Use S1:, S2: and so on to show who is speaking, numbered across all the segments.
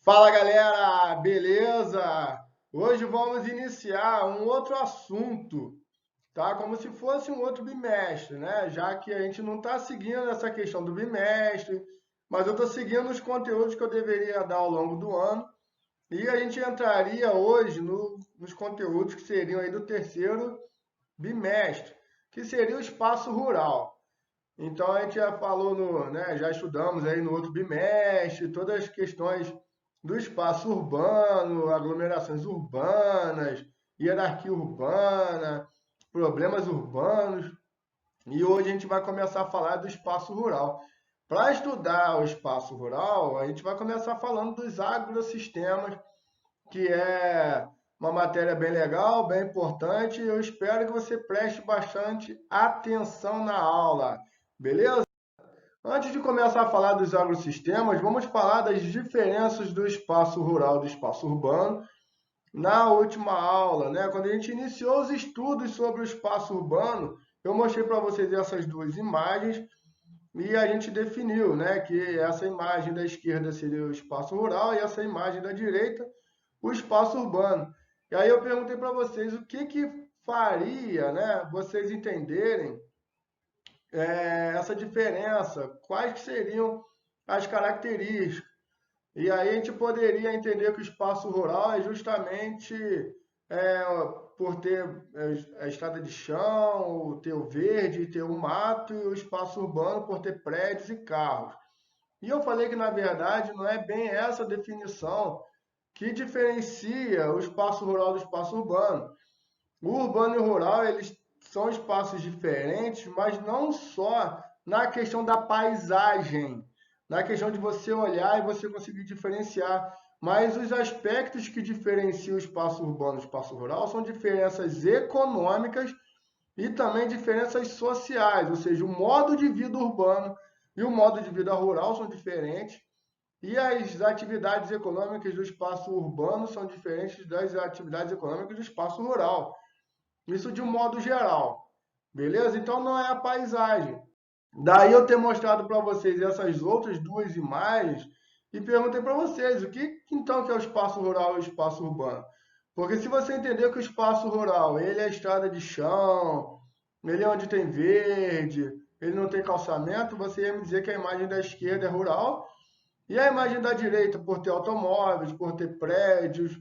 S1: Fala galera, beleza? Hoje vamos iniciar um outro assunto, tá? Como se fosse um outro bimestre, né? Já que a gente não está seguindo essa questão do bimestre, mas eu estou seguindo os conteúdos que eu deveria dar ao longo do ano. E a gente entraria hoje nos conteúdos que seriam aí do terceiro bimestre, que seria o espaço rural. Então a gente já falou né, já estudamos aí no outro bimestre todas as questões do espaço urbano, aglomerações urbanas, hierarquia urbana, problemas urbanos, e hoje a gente vai começar a falar do espaço rural. Para estudar o espaço rural, a gente vai começar falando dos agrossistemas, que é uma matéria bem legal, bem importante, e eu espero que você preste bastante atenção na aula. Beleza? Antes de começar a falar dos agrossistemas, vamos falar das diferenças do espaço rural e do espaço urbano. Na última aula, né, quando a gente iniciou os estudos sobre o espaço urbano, eu mostrei para vocês essas duas imagens e a gente definiu, né, que essa imagem da esquerda seria o espaço rural e essa imagem da direita o espaço urbano. E aí eu perguntei para vocês o que faria, né, vocês entenderem essa diferença, quais que seriam as características. E aí a gente poderia entender que o espaço rural é justamente é, por ter a estrada de chão, ter o verde, ter o mato, e o espaço urbano por ter prédios e carros. E eu falei que, na verdade, não é bem essa definição que diferencia o espaço rural do espaço urbano. O urbano e o rural, eles são espaços diferentes, mas não só na questão da paisagem, na questão de você olhar e você conseguir diferenciar, mas os aspectos que diferenciam o espaço urbano do espaço rural são diferenças econômicas e também diferenças sociais, ou seja, o modo de vida urbano e o modo de vida rural são diferentes, e as atividades econômicas do espaço urbano são diferentes das atividades econômicas do espaço rural. Isso de um modo geral. Beleza? Então não é a paisagem. Daí eu ter mostrado para vocês essas outras duas imagens e perguntei para vocês o que então que é o espaço rural e o espaço urbano. Porque se você entender que o espaço rural, ele é estrada de chão, ele é onde tem verde, ele não tem calçamento, você ia me dizer que a imagem da esquerda é rural e a imagem da direita, por ter automóveis, por ter prédios,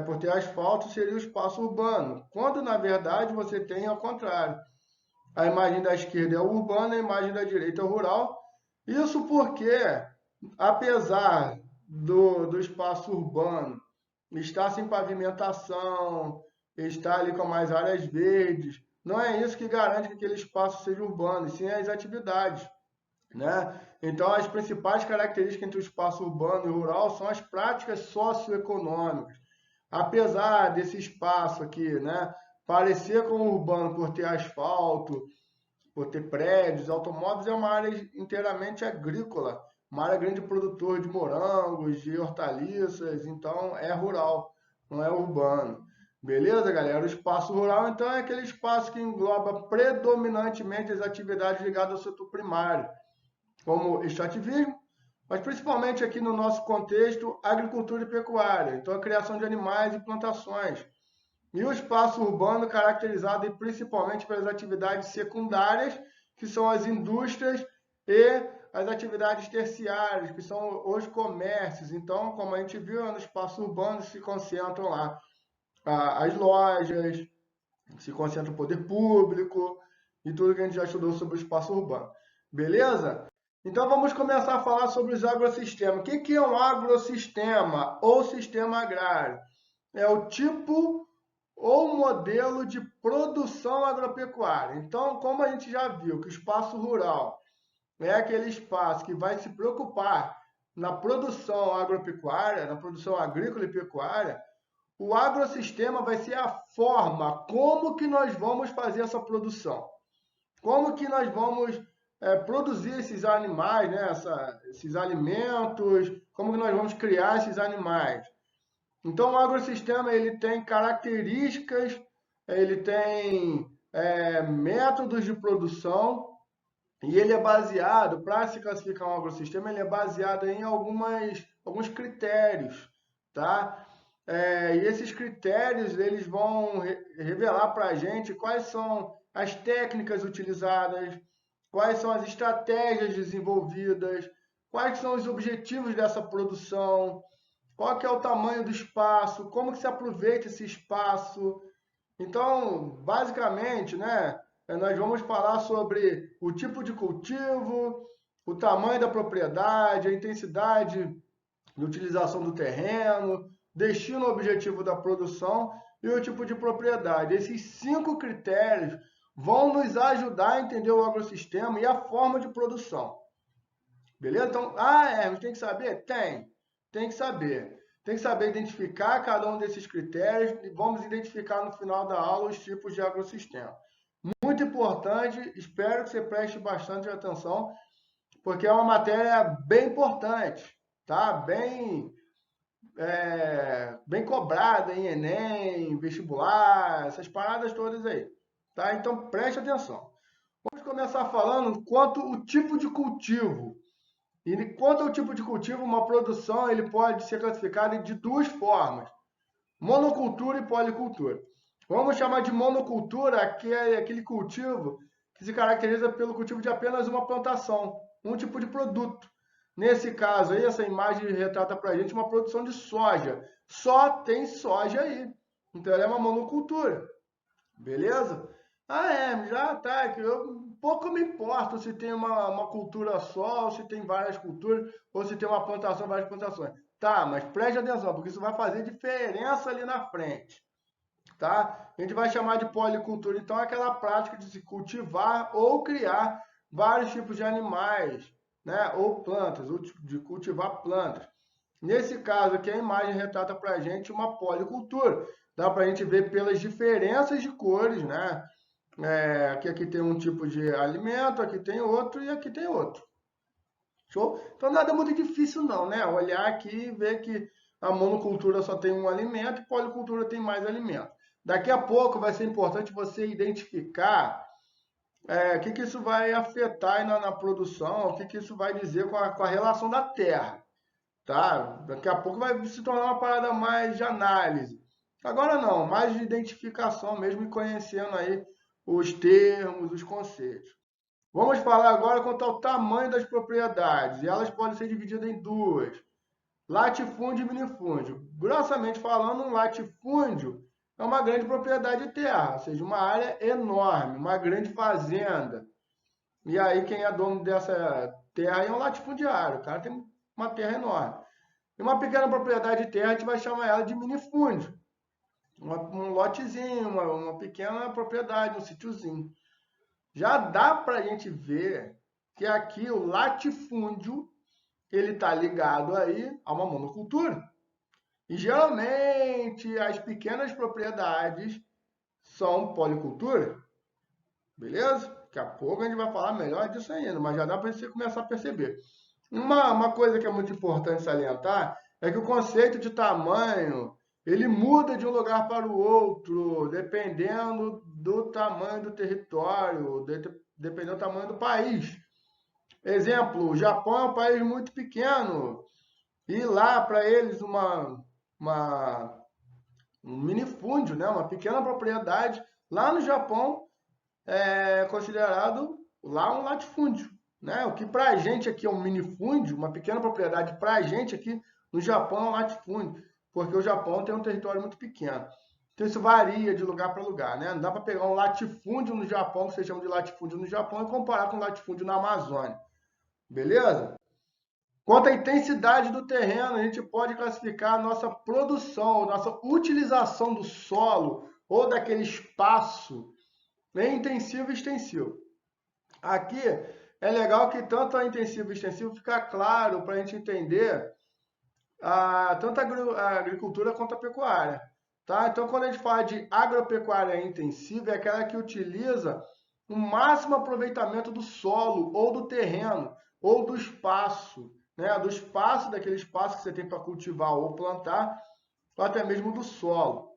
S1: por ter asfalto, seria o espaço urbano. Quando, na verdade, você tem ao contrário. A imagem da esquerda é urbana, a imagem da direita é rural. Isso porque, apesar do espaço urbano estar sem pavimentação, estar ali com mais áreas verdes, não é isso que garante que aquele espaço seja urbano, e sim as atividades, né? Então, as principais características entre o espaço urbano e rural são as práticas socioeconômicas. Apesar desse espaço aqui, né, parecer como urbano por ter asfalto, por ter prédios, automóveis, é uma área inteiramente agrícola, uma área grande produtor de morangos, de hortaliças, então é rural, não é urbano. Beleza, galera? O espaço rural, então, é aquele espaço que engloba predominantemente as atividades ligadas ao setor primário, como extrativismo, mas principalmente aqui no nosso contexto, agricultura e pecuária, então a criação de animais e plantações. E o espaço urbano caracterizado principalmente pelas atividades secundárias, que são as indústrias e as atividades terciárias, que são os comércios. Então, como a gente viu, no espaço urbano se concentram lá as lojas, se concentra o poder público e tudo que a gente já estudou sobre o espaço urbano. Beleza? Então vamos começar a falar sobre os agrossistemas. O que é um agrossistema ou sistema agrário? É o tipo ou modelo de produção agropecuária. Então, como a gente já viu que o espaço rural é aquele espaço que vai se preocupar na produção agropecuária, na produção agrícola e pecuária, o agrossistema vai ser a forma como que nós vamos fazer essa produção. Como que nós vamos produzir esses animais, né? Esses alimentos, como que nós vamos criar esses animais. Então, o agrossistema ele tem características, ele tem métodos de produção e ele é baseado, para se classificar um agrossistema, ele é baseado em algumas alguns critérios, tá? E esses critérios eles vão revelar para a gente quais são as técnicas utilizadas, quais são as estratégias desenvolvidas, quais são os objetivos dessa produção, qual que é o tamanho do espaço, como que se aproveita esse espaço. Então, basicamente, né, nós vamos falar sobre o tipo de cultivo, o tamanho da propriedade, a intensidade de utilização do terreno, destino objetivo da produção e o tipo de propriedade. Esses 5 critérios vão nos ajudar a entender o agrossistema e a forma de produção. Beleza? Então, mas tem que saber? Tem que saber. Tem que saber identificar cada um desses critérios e vamos identificar no final da aula os tipos de agrossistema. Muito importante, espero que você preste bastante atenção, porque é uma matéria bem importante, tá? Bem cobrada em Enem, vestibular, essas paradas todas aí, tá? Então preste atenção. Vamos começar falando quanto o tipo de cultivo. E quanto ao tipo de cultivo, uma produção ele pode ser classificada de 2 formas: monocultura e policultura. Vamos chamar de monocultura aquele cultivo que se caracteriza pelo cultivo de apenas uma plantação, um tipo de produto. Nesse caso aí, essa imagem retrata para a gente uma produção de soja. Só tem soja aí. Então ela é uma monocultura. Beleza? Já tá. Eu pouco me importo se tem uma cultura só, ou se tem várias culturas, ou se tem uma plantação, várias plantações. Tá, mas preste atenção, porque isso vai fazer diferença ali na frente. Tá? A gente vai chamar de policultura, então, aquela prática de se cultivar ou criar vários tipos de animais, né? Ou plantas, ou de cultivar plantas. Nesse caso aqui, a imagem retrata para a gente uma policultura. Dá para a gente ver pelas diferenças de cores, né? Aqui tem um tipo de alimento, aqui tem outro e aqui tem outro. Show? Então nada muito difícil não, né? Olhar aqui e ver que a monocultura só tem um alimento e policultura tem mais alimento. Daqui a pouco vai ser importante você identificar o que isso vai afetar na produção, o que isso vai dizer com a relação da terra. Tá? Daqui a pouco vai se tornar uma parada mais de análise. Agora não, mais de identificação mesmo e conhecendo aí os termos, os conceitos. Vamos falar agora quanto ao tamanho das propriedades. E elas podem ser divididas em 2: latifúndio e minifúndio. Grossamente falando, um latifúndio é uma grande propriedade de terra, ou seja, uma área enorme, uma grande fazenda. E aí quem é dono dessa terra é um latifundiário, o cara tem uma terra enorme. E uma pequena propriedade de terra, a gente vai chamar ela de minifúndio. Um lotezinho, uma pequena propriedade, um sítiozinho. Já dá para a gente ver que aqui o latifúndio ele está ligado aí a uma monocultura. E geralmente as pequenas propriedades são policultura. Beleza? Daqui a pouco a gente vai falar melhor disso ainda, mas já dá para você começar a perceber. Uma coisa que é muito importante salientar é que o conceito de tamanho ele muda de um lugar para o outro, dependendo do tamanho do território, dependendo do tamanho do país. Exemplo, o Japão é um país muito pequeno e lá para eles um minifúndio, né, uma pequena propriedade, lá no Japão é considerado lá um latifúndio. Né? O que para a gente aqui é um minifúndio, uma pequena propriedade, para a gente aqui no Japão é um latifúndio, porque o Japão tem um território muito pequeno. Então isso varia de lugar para lugar. Né? Não dá para pegar um latifúndio no Japão, que vocês chamam de latifúndio no Japão, e comparar com um latifúndio na Amazônia. Beleza? Quanto à intensidade do terreno, a gente pode classificar a nossa produção, a nossa utilização do solo ou daquele espaço em intensivo e extensivo. Aqui é legal que tanto a intensivo e extensivo fica claro para a gente entender tanto a agricultura quanto a pecuária. Tá? Então, quando a gente fala de agropecuária intensiva, é aquela que utiliza o máximo aproveitamento do solo ou do terreno ou do espaço, né? Do espaço, daquele espaço que você tem para cultivar ou plantar, ou até mesmo do solo.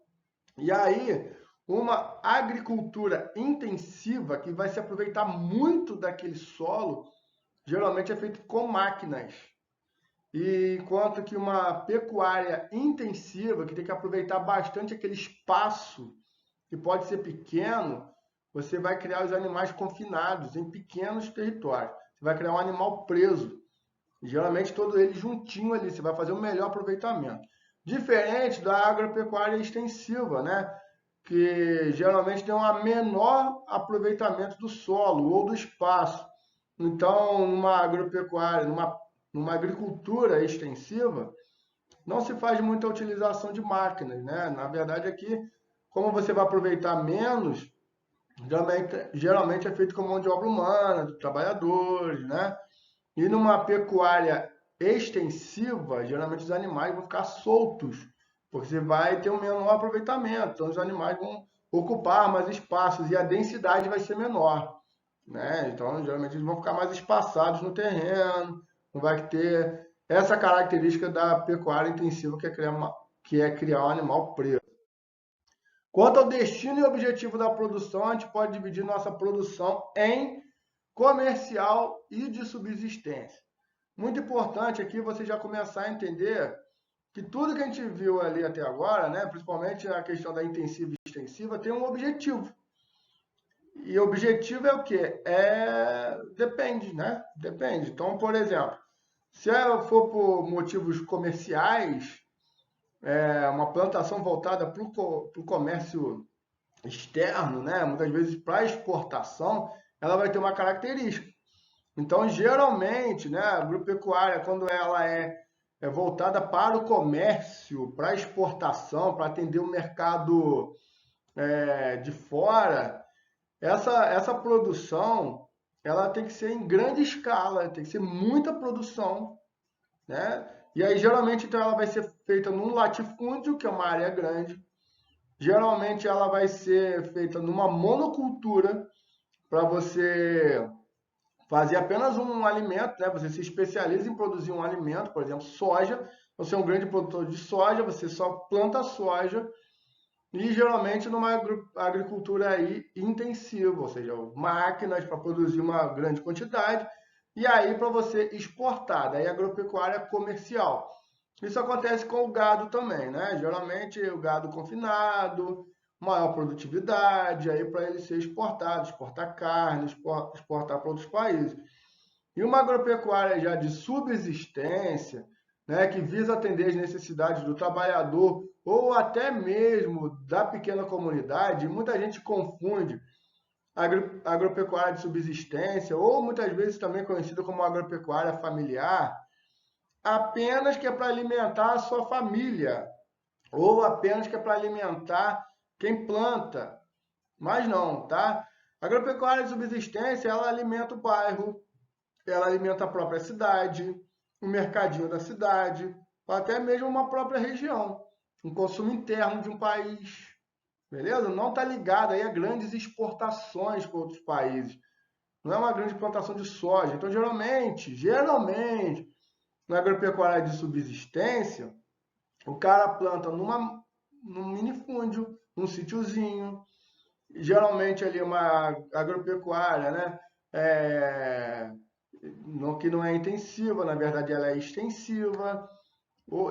S1: E aí, uma agricultura intensiva, que vai se aproveitar muito daquele solo, geralmente é feito com máquinas. E enquanto que uma pecuária intensiva, que tem que aproveitar bastante aquele espaço, que pode ser pequeno, você vai criar os animais confinados em pequenos territórios. Você vai criar um animal preso. Geralmente todo ele juntinho ali, você vai fazer o melhor aproveitamento. Diferente da agropecuária extensiva, né? Que geralmente tem um menor aproveitamento do solo ou do espaço. Então, numa agropecuária, numa agricultura extensiva, não se faz muita utilização de máquinas, né? Na verdade, aqui, como você vai aproveitar menos, geralmente é feito com mão de obra humana, de trabalhadores, né? E numa pecuária extensiva, geralmente os animais vão ficar soltos, porque você vai ter um menor aproveitamento. Então, os animais vão ocupar mais espaços e a densidade vai ser menor, né? Então, geralmente eles vão ficar mais espaçados no terreno, não vai ter essa característica da pecuária intensiva, que é criar um animal preso. Quanto ao destino e objetivo da produção, a gente pode dividir nossa produção em comercial e de subsistência. Muito importante aqui você já começar a entender que tudo que a gente viu ali até agora, né, principalmente a questão da intensiva e extensiva, tem um objetivo. E o objetivo é o quê? Depende, né? Depende. Então, por exemplo, se eu for por motivos comerciais, uma plantação voltada para o comércio externo, né? Muitas vezes para exportação, ela vai ter uma característica. Então, geralmente, né, a agropecuária, quando ela é voltada para o comércio, para exportação, para atender o mercado de fora, essa produção ela tem que ser em grande escala, tem que ser muita produção, né? E aí, geralmente, então, ela vai ser feita num latifúndio, que é uma área grande. Geralmente, ela vai ser feita numa monocultura, para você fazer apenas um alimento, né? Você se especializa em produzir um alimento, por exemplo, soja. Você é um grande produtor de soja, você só planta soja e geralmente numa agricultura aí intensiva, ou seja, máquinas para produzir uma grande quantidade e aí para você exportar, daí agropecuária comercial. Isso acontece com o gado também, né? Geralmente o gado confinado, maior produtividade, aí para ele ser exportado, exportar carne, exportar para outros países. E uma agropecuária já de subsistência, né, que visa atender as necessidades do trabalhador ou até mesmo da pequena comunidade, muita gente confunde agropecuária de subsistência, ou muitas vezes também conhecida como agropecuária familiar, apenas que é para alimentar a sua família, ou apenas que é para alimentar quem planta. Mas não, tá? A agropecuária de subsistência, ela alimenta o bairro, ela alimenta a própria cidade, o mercadinho da cidade, ou até mesmo uma própria região, um consumo interno de um país, beleza? Não está ligado aí a grandes exportações para outros países. Não é uma grande plantação de soja. Então, geralmente, na agropecuária de subsistência, o cara planta num minifúndio, num sítiozinho, geralmente ali uma agropecuária, né? É, que não é intensiva, na verdade ela é extensiva,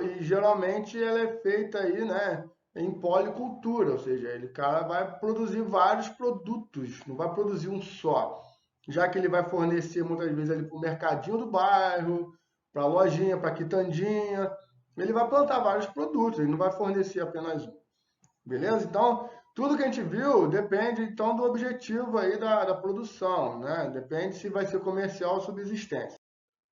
S1: e geralmente ela é feita aí, né, em policultura, ou seja, ele cara vai produzir vários produtos, não vai produzir um só, já que ele vai fornecer muitas vezes ali para o mercadinho do bairro, para a lojinha, para a quitandinha, ele vai plantar vários produtos, ele não vai fornecer apenas um. Beleza? Então, tudo que a gente viu depende então do objetivo aí da produção, né? Depende se vai ser comercial ou subsistência.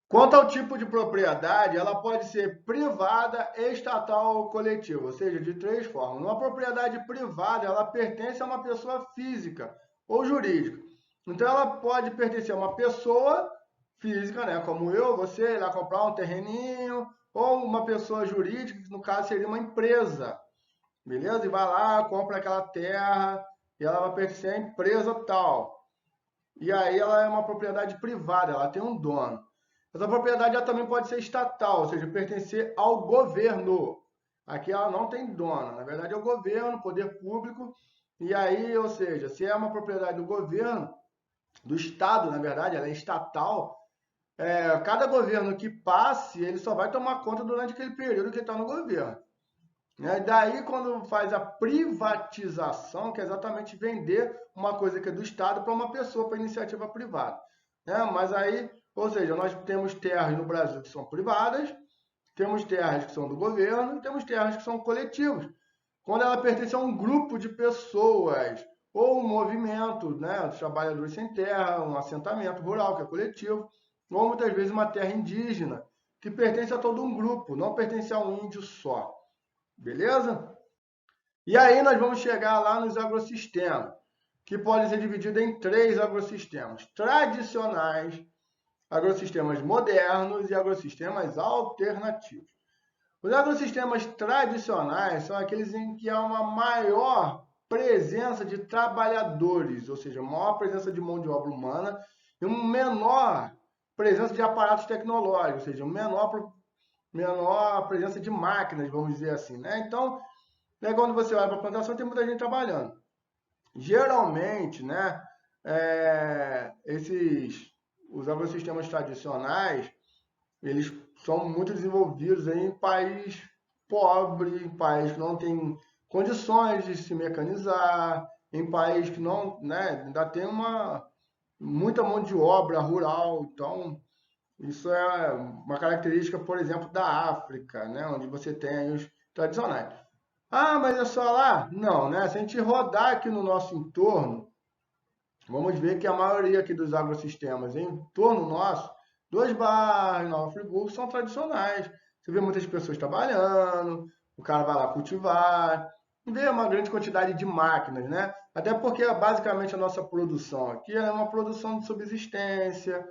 S1: Quanto ao tipo de propriedade, ela pode ser privada, estatal ou coletiva, ou seja, de três formas. Uma propriedade privada, ela pertence a uma pessoa física ou jurídica. Então, ela pode pertencer a uma pessoa física, né, como eu, você, ir lá comprar um terreninho, ou uma pessoa jurídica, que no caso seria uma empresa. Beleza? E vai lá, compra aquela terra e ela vai pertencer à empresa tal. E aí ela é uma propriedade privada, ela tem um dono. Essa propriedade ela também pode ser estatal, ou seja, pertencer ao governo. Aqui ela não tem dono, na verdade é o governo, poder público. E aí, ou seja, se é uma propriedade do governo, do Estado, na verdade, ela é estatal, cada governo que passe, ele só vai tomar conta durante aquele período que ele está no governo. Né? Daí, quando faz a privatização, que é exatamente vender uma coisa que é do Estado para uma pessoa, para iniciativa privada. Né? Mas aí, ou seja, nós temos terras no Brasil que são privadas, temos terras que são do governo e temos terras que são coletivas. Quando ela pertence a um grupo de pessoas ou um movimento, né, dos trabalhadores sem terra, um assentamento rural que é coletivo, ou muitas vezes uma terra indígena que pertence a todo um grupo, não pertence a um índio só. Beleza? E aí nós vamos chegar lá nos agrossistemas, que podem ser divididos em três agrossistemas: tradicionais, agrossistemas modernos e agrossistemas alternativos. Os agrossistemas tradicionais são aqueles em que há uma maior presença de trabalhadores, ou seja, maior presença de mão de obra humana e uma menor presença de aparatos tecnológicos, ou seja, menor presença de máquinas, vamos dizer assim. Né? Então, quando você olha para a plantação, tem muita gente trabalhando. Geralmente, né, os agrossistemas tradicionais, eles são muito desenvolvidos em país pobre, em país que não tem condições de se mecanizar, em país que não, né, ainda tem muita mão de obra rural. Então, isso é uma característica, por exemplo, da África, né, onde você tem os tradicionais. Ah, mas é só lá? Não, né? Se a gente rodar aqui no nosso entorno, vamos ver que a maioria aqui dos agrossistemas em torno nosso, Duas Barras, Nova Friburgo, são tradicionais. Você vê muitas pessoas trabalhando, o cara vai lá cultivar, vê uma grande quantidade de máquinas, né? Até porque basicamente a nossa produção aqui é uma produção de subsistência,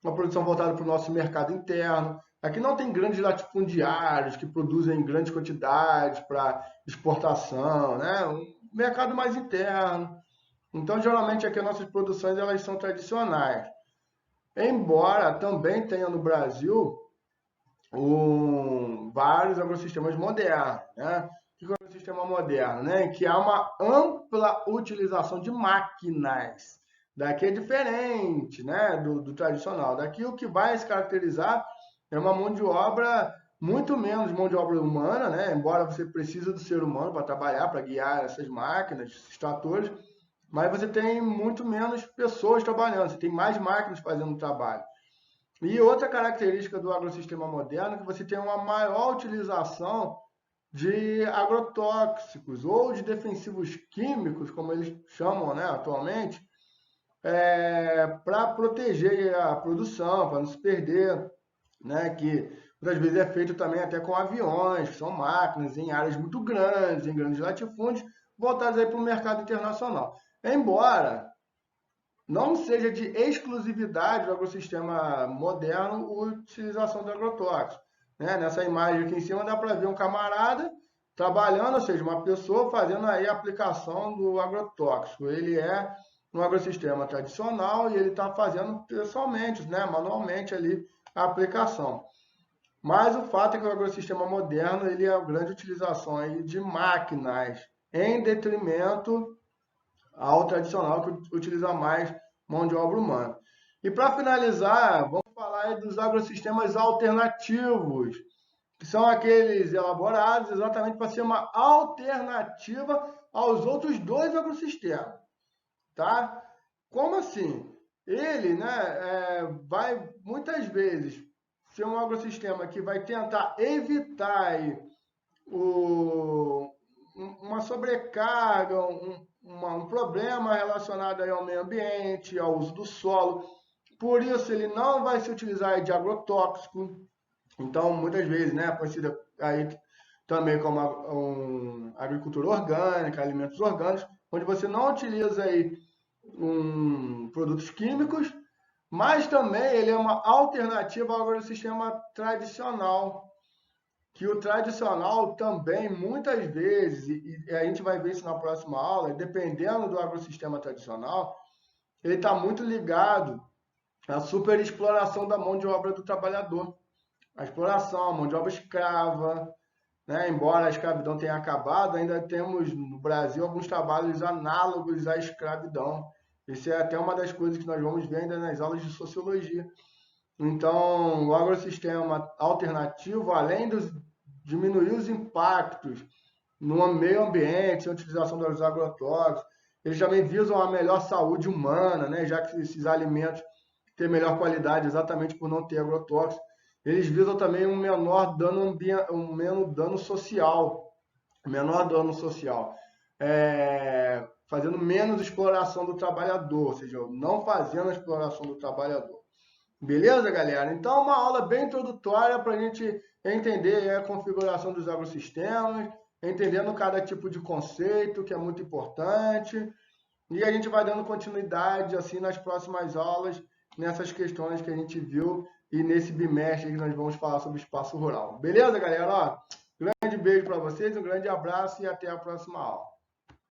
S1: uma produção voltada para o nosso mercado interno. Aqui não tem grandes latifundiários que produzem grandes quantidades para exportação, né? Um mercado mais interno. Então, geralmente aqui as nossas produções elas são tradicionais. Embora também tenha no Brasil vários agrossistemas modernos, né? O que é um agrossistema moderno? Né? Que há uma ampla utilização de máquinas. Daqui é diferente, né, do tradicional. Daqui o que vai se caracterizar é uma mão de obra, muito menos mão de obra humana, né? Embora você precise do ser humano para trabalhar, para guiar essas máquinas, esses tratores, mas você tem muito menos pessoas trabalhando, você tem mais máquinas fazendo o trabalho. E outra característica do agrossistema moderno é que você tem uma maior utilização de agrotóxicos ou de defensivos químicos, como eles chamam, né, atualmente, para proteger a produção, para não se perder, né, que muitas vezes é feito também até com aviões, que são máquinas em áreas muito grandes, em grandes latifúndios, voltadas para o mercado internacional. Embora não seja de exclusividade do agrossistema moderno a utilização de agrotóxicos. Né? Nessa imagem aqui em cima dá para ver um camarada trabalhando, ou seja, uma pessoa fazendo aí a aplicação do agrotóxico. Ele é um agrossistema tradicional e ele está fazendo pessoalmente, né, manualmente ali a aplicação. Mas o fato é que o agrossistema moderno ele é a grande utilização aí de máquinas em detrimento ao tradicional que utiliza mais mão de obra humana. E para finalizar, vamos falar dos agrossistemas alternativos, que são aqueles elaborados exatamente para ser uma alternativa aos outros dois agrossistemas, tá? Como assim? Ele, né, vai muitas vezes ser um agrossistema que vai tentar evitar aí, uma sobrecarga, um problema relacionado aí ao meio ambiente, ao uso do solo. Por isso, ele não vai se utilizar de agrotóxico. Então, muitas vezes, né, conhecida aí também como agricultura orgânica, alimentos orgânicos, onde você não utiliza aí produtos químicos, mas também ele é uma alternativa ao agrossistema tradicional, que o tradicional também, muitas vezes, e a gente vai ver isso na próxima aula, dependendo do agrossistema tradicional, ele está muito ligado à superexploração da mão de obra do trabalhador. A exploração, a mão de obra escrava, né? Embora a escravidão tenha acabado, ainda temos no Brasil alguns trabalhos análogos à escravidão. Isso é até uma das coisas que nós vamos ver ainda nas aulas de sociologia. Então, o agrossistema alternativo, além de diminuir os impactos no meio ambiente, sem utilização dos agrotóxicos, eles também visam a melhor saúde humana, né? Já que esses alimentos têm melhor qualidade exatamente por não ter agrotóxicos. Eles visam também um menor dano, um menor dano social, fazendo menos exploração do trabalhador, ou seja, não fazendo a exploração do trabalhador. Beleza, galera? Então, uma aula bem introdutória para a gente entender a configuração dos agrossistemas, entendendo cada tipo de conceito, que é muito importante, e a gente vai dando continuidade assim nas próximas aulas, nessas questões que a gente viu e nesse bimestre que nós vamos falar sobre espaço rural. Beleza, galera? Ó, grande beijo para vocês, um grande abraço e até a próxima aula.